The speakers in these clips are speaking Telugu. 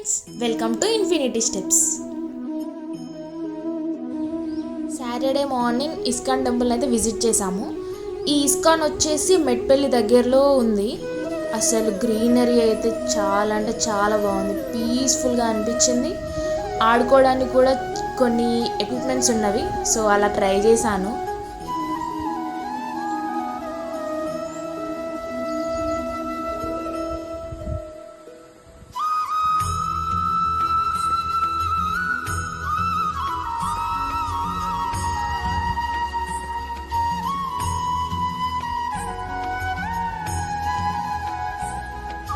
Friends, welcome to infinity steps. Saturday morning ISKCON temple అయితే విజిట్ చేసాము. ఈ ఇస్కాన్ వచ్చేసి మెట్పల్లి దగ్గరలో ఉంది. అసలు గ్రీనరీ అయితే చాలా అంటే చాలా బాగుంది, పీస్ఫుల్గా అనిపించింది. ఆడుకోవడానికి కూడా కొన్ని ఎక్విప్మెంట్స్ ఉన్నవి, సో అలా ట్రై చేశాను.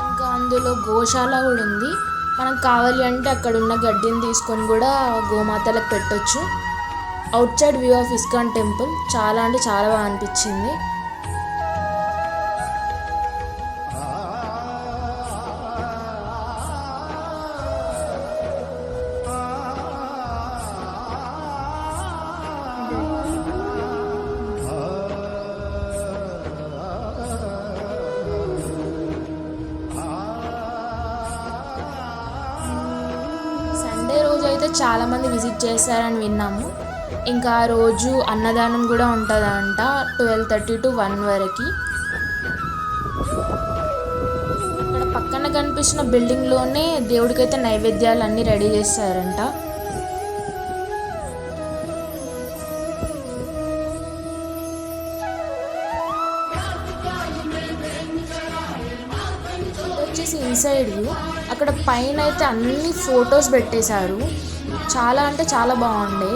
ఇంకా అందులో గోశాల కూడా ఉంది. మనకు కావాలి అంటే అక్కడ ఉన్న గడ్డిని తీసుకొని కూడా గోమాతలకు పెట్టొచ్చు. Out side view of ISKCON temple చాలా అంటే చాలా బాగా అనిపించింది. సండే రోజు అయితే చాలామంది విజిట్ చేశారని విన్నాము. ఇంకా ఆ రోజు అన్నదానం కూడా ఉంటుందంట 12:30 to 1 వరకు. అక్కడ పక్కన కనిపిస్తున్న బిల్డింగ్లోనే దేవుడికైతే నైవేద్యాలు అన్నీ రెడీ చేస్తారంట. వచ్చేసి ఇన్సైడ్ వ్యూ. అక్కడ పైన అయితే అన్ని ఫొటోస్ పెట్టేశారు, చాలా అంటే చాలా బాగుండే.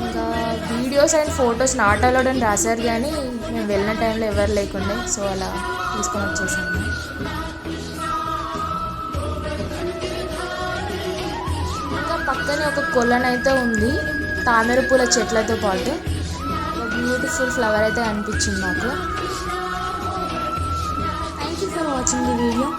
ఇంకా videos and photos not allowed అని రాశారు, కానీ మేము వెళ్ళిన టైంలో ఎవరు లేకుండే, సో అలా తీసుకొని వచ్చేసాము. ఇంకా పక్కనే ఒక కొలనైతే ఉంది తామర పూల చెట్లతో పాటు. ఒక బ్యూటిఫుల్ ఫ్లవర్ అయితే అనిపించింది నాకు. Thank you for watching the video.